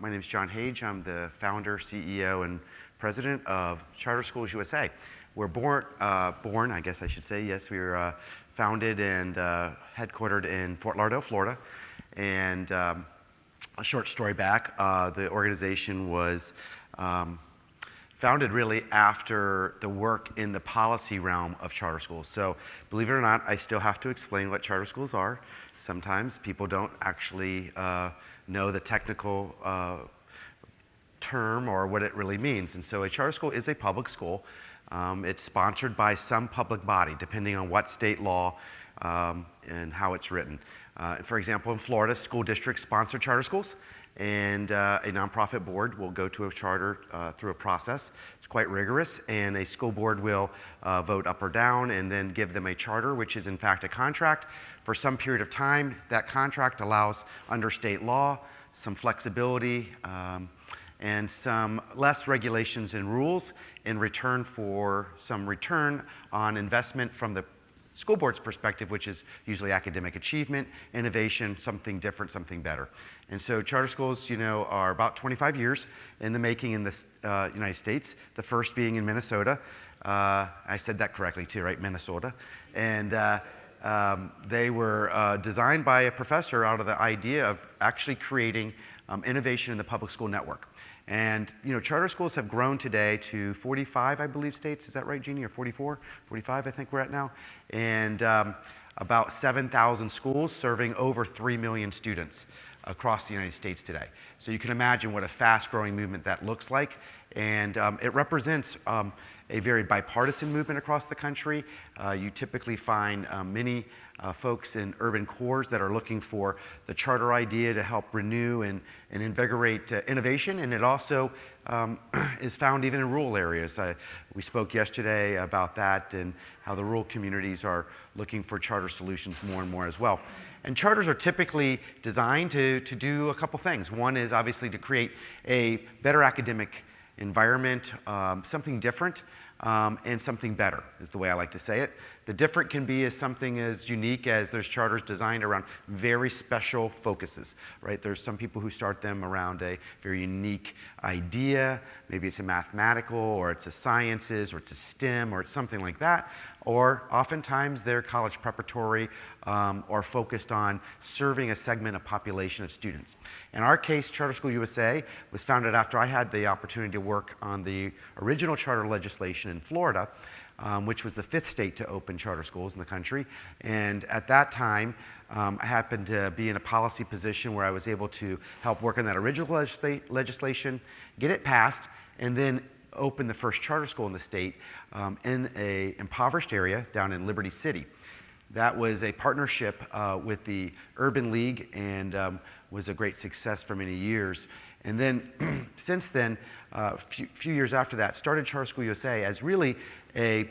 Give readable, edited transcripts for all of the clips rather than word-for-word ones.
My name is John Hage. I'm the founder, CEO, and president of Charter Schools USA. We're born, I guess I should say, yes, we were founded and headquartered in Fort Lauderdale, Florida. And a short story back, the organization was founded really after the work in the policy realm of charter schools. So believe it or not, I still have to explain what charter schools are. Sometimes people don't actually know the technical term or what it really means. And so a charter school is a public school. It's sponsored by some public body, depending on what state law and how it's written. For example, in Florida, school districts sponsor charter schools, and a nonprofit board will go to a charter through a process. It's quite rigorous, and a school board will vote up or down and then give them a charter, which is in fact a contract for some period of time. That contract allows, under state law, some flexibility and some less regulations and rules in return for some return on investment from the school board's perspective, which is usually academic achievement, innovation, something different, something better. And so charter schools, are about 25 years in the making in the United States, the first being in Minnesota. I said that correctly too, right? Minnesota. And they were designed by a professor out of the idea of actually creating innovation in the public school network. And charter schools have grown today to 45, I believe, states. Is that right, Jeannie? Or 44? 45, I think we're at now. And about 7,000 schools serving over 3 million students across the United States today. So you can imagine what a fast-growing movement that looks like. And it represents a very bipartisan movement across the country. You typically find many folks in urban cores that are looking for the charter idea to help renew and invigorate innovation, and it also is found even in rural areas. We spoke yesterday about that and how the rural communities are looking for charter solutions more and more as well. And charters are typically designed to do a couple things. One is obviously to create a better academic environment, something different, and something better is the way I like to say it. The different can be as something as unique as there's charters designed around very special focuses, right? There's some people who start them around a very unique idea. Maybe it's a mathematical, or it's a sciences, or it's a STEM, or it's something like that. Or oftentimes they're college preparatory or focused on serving a segment of population of students. In our case, Charter School USA was founded after I had the opportunity to work on the original charter legislation in Florida, which was the 5th state to open charter schools in the country. And at that time, I happened to be in a policy position where I was able to help work on that original legislation, get it passed, and then open the first charter school in the state in an impoverished area down in Liberty City. That was a partnership with the Urban League and was a great success for many years. And then since then, a few years after that, started Charter School USA as really a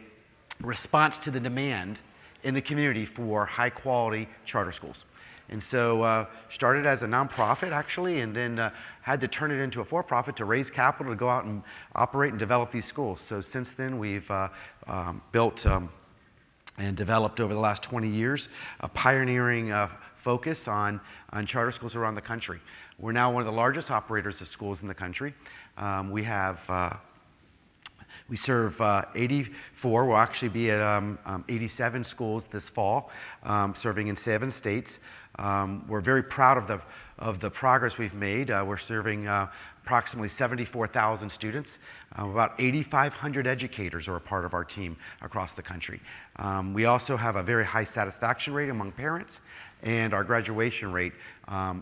response to the demand in the community for high quality charter schools. And so started as a nonprofit actually, and then had to turn it into a for-profit to raise capital to go out and operate and develop these schools. So since then we've built and developed over the last 20 years a pioneering focus on charter schools around the country. We're now one of the largest operators of schools in the country. We serve 84, we'll actually be at 87 schools this fall, serving in 7 states. We're very proud of the progress we've made. We're serving approximately 74,000 students. About 8,500 educators are a part of our team across the country. We also have a very high satisfaction rate among parents, and our graduation rate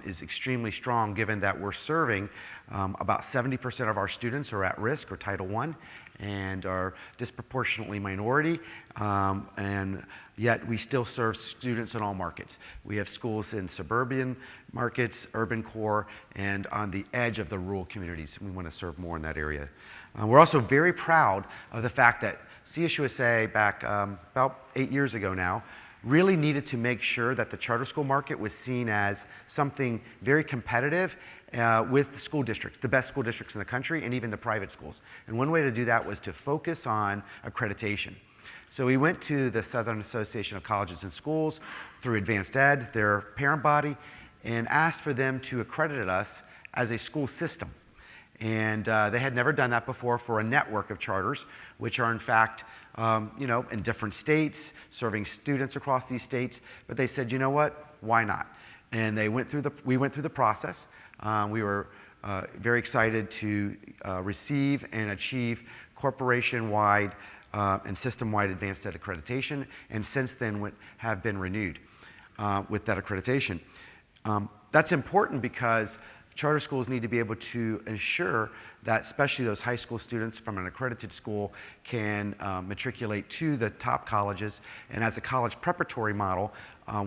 is extremely strong given that we're serving about 70% of our students are at risk or Title I and are disproportionately minority, and yet we still serve students in all markets. We have schools in suburban markets, urban core, and on the edge of the rural communities. We want to serve more in that area. We're also very proud of the fact that CSUSA back about 8 years ago now really needed to make sure that the charter school market was seen as something very competitive with the school districts, the best school districts in the country, and even the private schools. And one way to do that was to focus on accreditation. So we went to the Southern Association of Colleges and Schools through Advanced Ed, their parent body, and asked for them to accredit us as a school system. And they had never done that before for a network of charters, which are in fact, in different states, serving students across these states. But they said, you know what, why not? And we went through the process. We were very excited to receive and achieve corporation-wide and system-wide advanced ed accreditation, and since then have been renewed with that accreditation. That's important because charter schools need to be able to ensure that especially those high school students from an accredited school can matriculate to the top colleges. And as a college preparatory model,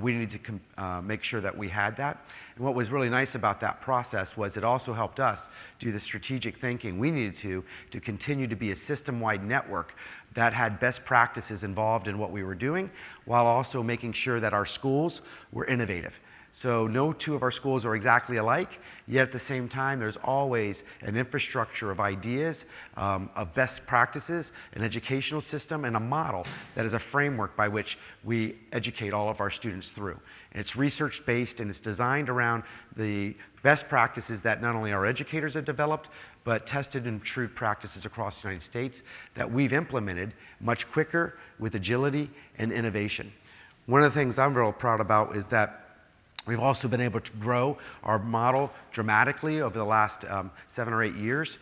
we need to make sure that we had that. And what was really nice about that process was it also helped us do the strategic thinking we needed to continue to be a system-wide network that had best practices involved in what we were doing, while also making sure that our schools were innovative. So no two of our schools are exactly alike, yet at the same time, there's always an infrastructure of ideas, of best practices, an educational system, and a model that is a framework by which we educate all of our students through. And it's research-based, and it's designed around the best practices that not only our educators have developed, but tested and true practices across the United States that we've implemented much quicker with agility and innovation. One of the things I'm real proud about is that we've also been able to grow our model dramatically over the last 7 or 8 years.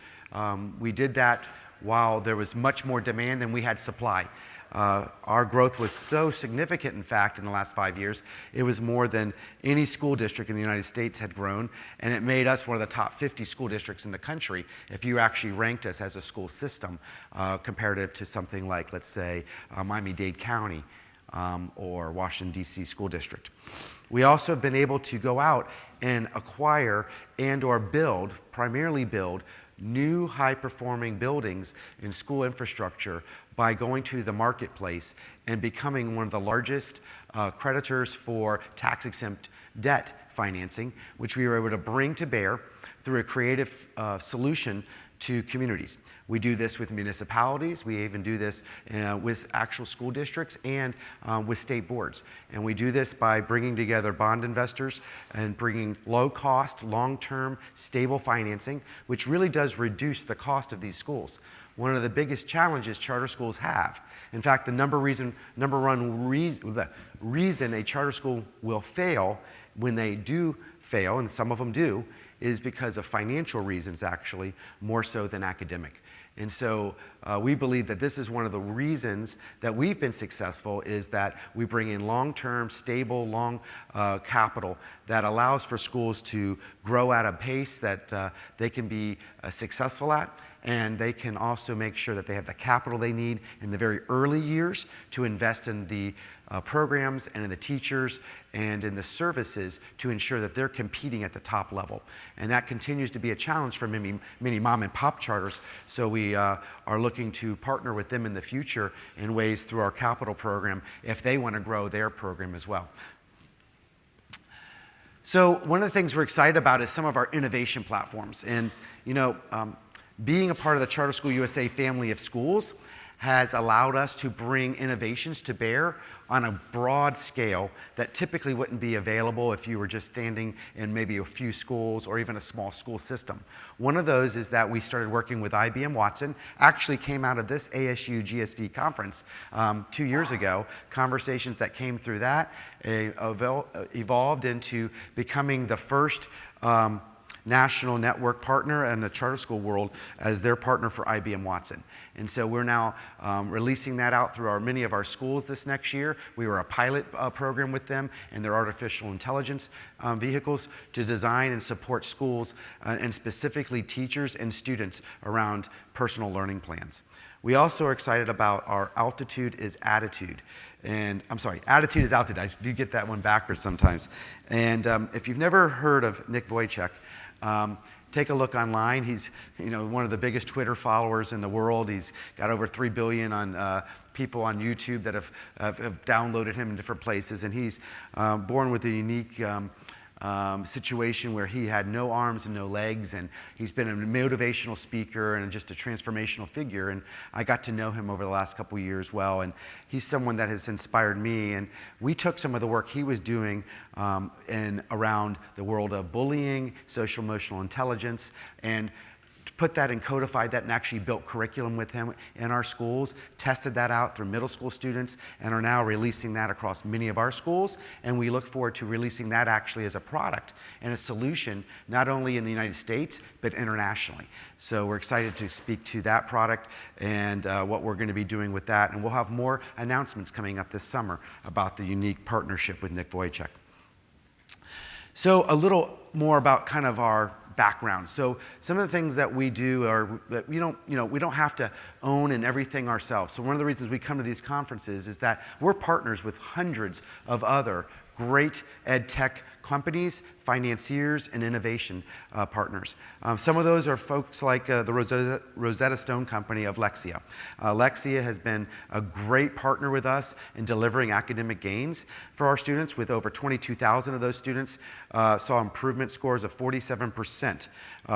We did that while there was much more demand than we had supply. Our growth was so significant, in fact, in the last 5 years, it was more than any school district in the United States had grown, and it made us one of the top 50 school districts in the country if you actually ranked us as a school system comparative to something like, let's say, Miami-Dade County or Washington, D.C. School District. We also have been able to go out and acquire and or primarily build, new high-performing buildings in school infrastructure by going to the marketplace and becoming one of the largest creditors for tax-exempt debt financing, which we were able to bring to bear through a creative solution to communities. We do this with municipalities. We even do this with actual school districts and with state boards. And we do this by bringing together bond investors and bringing low-cost, long-term, stable financing, which really does reduce the cost of these schools. One of the biggest challenges charter schools have, in fact, the number one reason a charter school will fail when they do fail, and some of them do, is because of financial reasons, actually, more so than academic. And so we believe that this is one of the reasons that we've been successful, is that we bring in long-term, stable, long capital that allows for schools to grow at a pace that they can be successful at, and they can also make sure that they have the capital they need in the very early years to invest in the programs and in the teachers and in the services to ensure that they're competing at the top level. And that continues to be a challenge for many mom and pop charters. So we are looking to partner with them in the future in ways through our capital program if they want to grow their program as well. So one of the things we're excited about is some of our innovation platforms. And being a part of the Charter School USA family of schools has allowed us to bring innovations to bear on a broad scale that typically wouldn't be available if you were just standing in maybe a few schools or even a small school system. One of those is that we started working with IBM Watson, actually came out of this ASU GSV conference 2 years ago. Conversations that came through that evolved into becoming the first national network partner in the charter school world as their partner for IBM Watson. And so we're now releasing that out through many of our schools this next year. We were a pilot program with them and their artificial intelligence vehicles to design and support schools and specifically teachers and students around personal learning plans. We also are excited about our Altitude is Attitude. And I'm sorry, Attitude is Altitude. I do get that one backwards sometimes. And if you've never heard of Nick Vujicic, take a look online. He's one of the biggest Twitter followers in the world. He's got over 3 billion on people on YouTube that have downloaded him in different places. And he's born with a unique situation where he had no arms and no legs, and he's been a motivational speaker and just a transformational figure. And I got to know him over the last couple of years well, and he's someone that has inspired me. And we took some of the work he was doing around the world of bullying, social emotional intelligence, and put that and codified that and actually built curriculum with him in our schools, tested that out through middle school students, and are now releasing that across many of our schools. And we look forward to releasing that actually as a product and a solution, not only in the United States, but internationally. So we're excited to speak to that product and what we're going to be doing with that. And we'll have more announcements coming up this summer about the unique partnership with Nick Wojcik. So a little more about kind of our background. So some of the things that we do are that we don't have to own and everything ourselves. So one of the reasons we come to these conferences is that we're partners with hundreds of other great ed tech companies, financiers, and innovation partners. Some of those are folks like the Rosetta Stone company of Lexia. Lexia has been a great partner with us in delivering academic gains for our students, with over 22,000 of those students saw improvement scores of 47%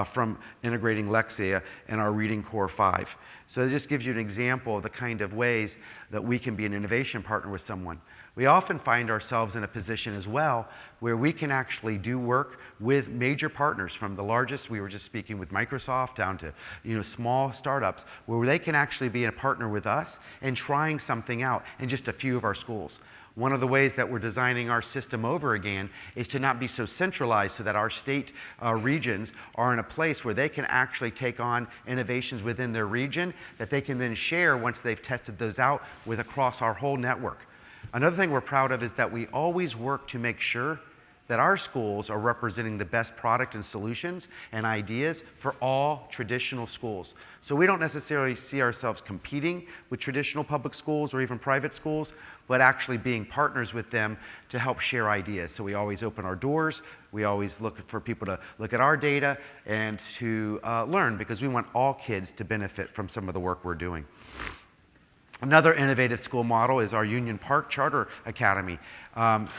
from integrating Lexia in our Reading Core 5. So it just gives you an example of the kind of ways that we can be an innovation partner with someone. We often find ourselves in a position as well where we can actually do work with major partners, from the largest, we were just speaking with Microsoft, down to small startups, where they can actually be a partner with us in trying something out in just a few of our schools. One of the ways that we're designing our system over again is to not be so centralized, so that our state regions are in a place where they can actually take on innovations within their region that they can then share once they've tested those out with across our whole network. Another thing we're proud of is that we always work to make sure that our schools are representing the best product and solutions and ideas for all traditional schools. So we don't necessarily see ourselves competing with traditional public schools or even private schools, but actually being partners with them to help share ideas. So we always open our doors. We always look for people to look at our data and to learn, because we want all kids to benefit from some of the work we're doing. Another innovative school model is our Union Park Charter Academy.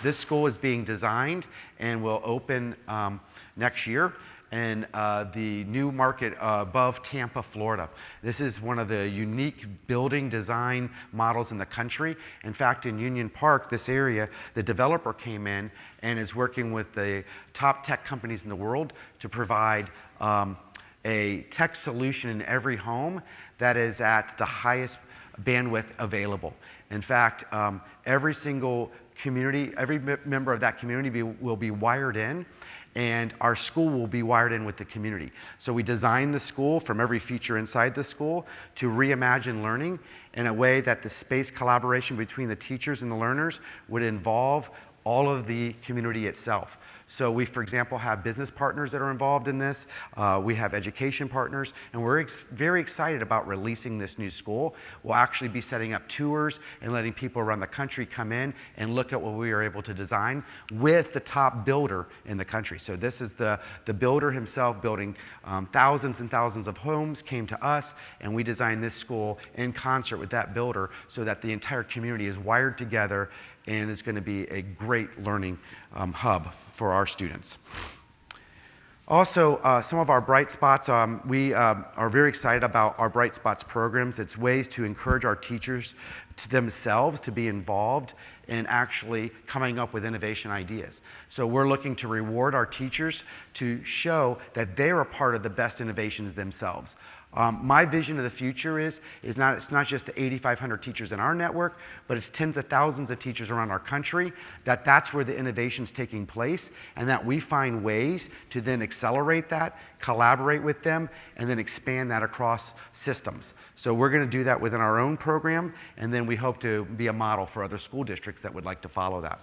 This school is being designed and will open next year in the new market above Tampa, Florida. This is one of the unique building design models in the country. In fact, in Union Park, this area, the developer came in and is working with the top tech companies in the world to provide a tech solution in every home that is at the highest bandwidth available. In fact, every single community, every member of that community will be wired in, and our school will be wired in with the community. So we designed the school from every feature inside the school to reimagine learning in a way that the space collaboration between the teachers and the learners would involve all of the community itself. So we, for example, have business partners that are involved in this. We have education partners, and we're very excited about releasing this new school. We'll actually be setting up tours and letting people around the country come in and look at what we were able to design with the top builder in the country. So this is the builder himself, building thousands and thousands of homes, came to us, and we designed this school in concert with that builder so that the entire community is wired together, and it's going to be a great learning hub for our students. Also, some of our Bright Spots, we are very excited about our Bright Spots programs. It's ways to encourage our teachers to themselves to be involved in actually coming up with innovation ideas. So we're looking to reward our teachers to show that they're a part of the best innovations themselves. My vision of the future is it's not just the 8,500 teachers in our network, but it's tens of thousands of teachers around our country, that's where the innovation's taking place, and that we find ways to then accelerate that, collaborate with them, and then expand that across systems. So we're going to do that within our own program, and then we hope to be a model for other school districts that would like to follow that.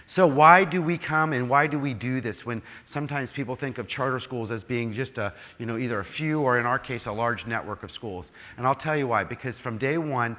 So why do we come and why do we do this when sometimes people think of charter schools as being just either a few, or in our case, a large network of schools? And I'll tell you why. Because from day one,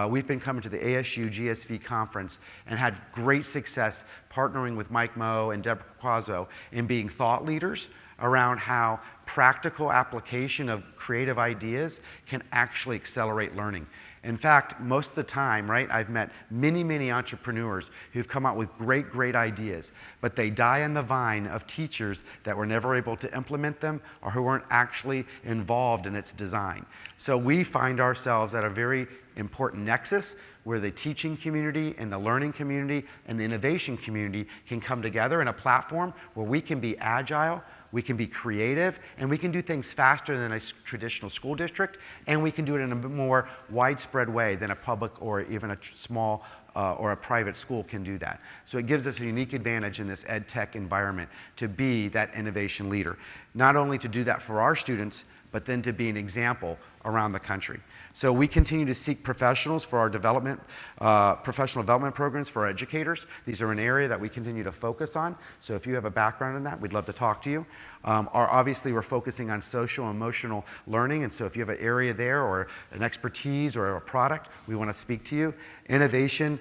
we've been coming to the ASU GSV conference and had great success partnering with Mike Moe and Deborah Quazzo in being thought leaders around how practical application of creative ideas can actually accelerate learning. In fact, most of the time, right, I've met many, many entrepreneurs who've come out with great, great ideas, but they die on the vine of teachers that were never able to implement them or who weren't actually involved in its design. So we find ourselves at a very important nexus where the teaching community and the learning community and the innovation community can come together in a platform where we can be agile, we can be creative, and we can do things faster than a traditional school district, and we can do it in a more widespread way than a public or even a small or a private school can do that. So it gives us a unique advantage in this ed tech environment to be that innovation leader. Not only to do that for our students, but then to be an example around the country. So we continue to seek professionals for our development, professional development programs for our educators. These are an area that we continue to focus on. So if you have a background in that, we'd love to talk to you. Obviously, we're focusing on social and emotional learning. And so if you have an area there or an expertise or a product, we want to speak to you. Innovation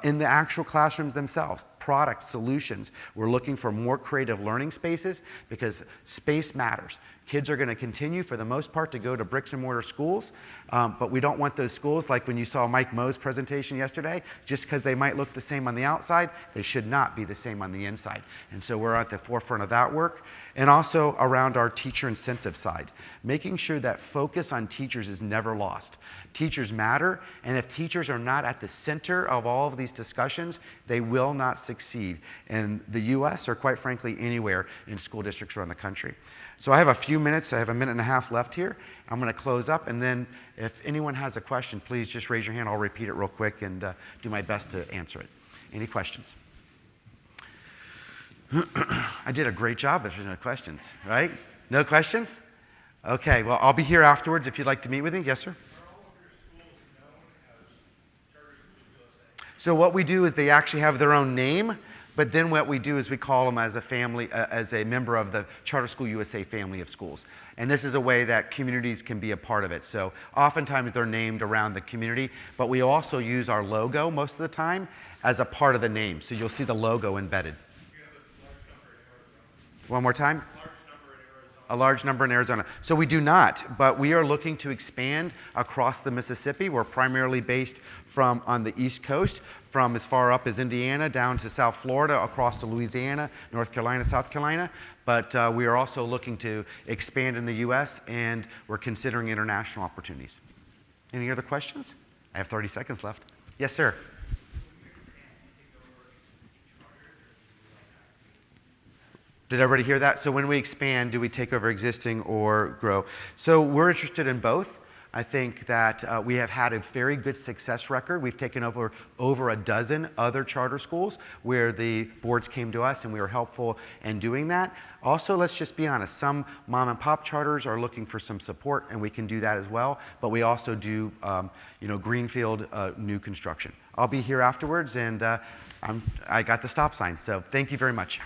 in the actual classrooms themselves, products, solutions. We're looking for more creative learning spaces because space matters. Kids are going to continue, for the most part, to go to bricks and mortar schools, but we don't want those schools, like when you saw Mike Moe's presentation yesterday, just because they might look the same on the outside, they should not be the same on the inside. And so we're at the forefront of that work. And also around our teacher incentive side, making sure that focus on teachers is never lost. Teachers matter, and if teachers are not at the center of all of these discussions, they will not succeed in the US or, quite frankly, anywhere in school districts around the country. So I have a few minutes, I have a minute and a half left here. I'm going to close up, and then if anyone has a question, please just raise your hand. I'll repeat it real quick and do my best to answer it. Any questions? I did a great job if there's no questions, right? No questions? Okay, well, I'll be here afterwards if you'd like to meet with me. Yes, sir? Are all of your schools known as Charter Schools USA? So what we do is they actually have their own name, but then what we do is we call them as a family, as a member of the Charter School USA family of schools. And this is a way that communities can be a part of it. So oftentimes they're named around the community, but we also use our logo most of the time as a part of the name. So you'll see the logo embedded. One more time? A large number in Arizona. So we do not, but we are looking to expand across the Mississippi. We're primarily based from on the East Coast, from as far up as Indiana down to South Florida, across to Louisiana, North Carolina, South Carolina. But we are also looking to expand in the US, and we're considering international opportunities. Any other questions? I have 30 seconds left. Yes, sir. Did everybody hear that? So when we expand, do we take over existing or grow? So we're interested in both. I think that we have had a very good success record. We've taken over a dozen other charter schools where the boards came to us and we were helpful in doing that. Also, let's just be honest, some mom and pop charters are looking for some support, and we can do that as well. But we also do greenfield new construction. I'll be here afterwards, and I got the stop sign. So thank you very much.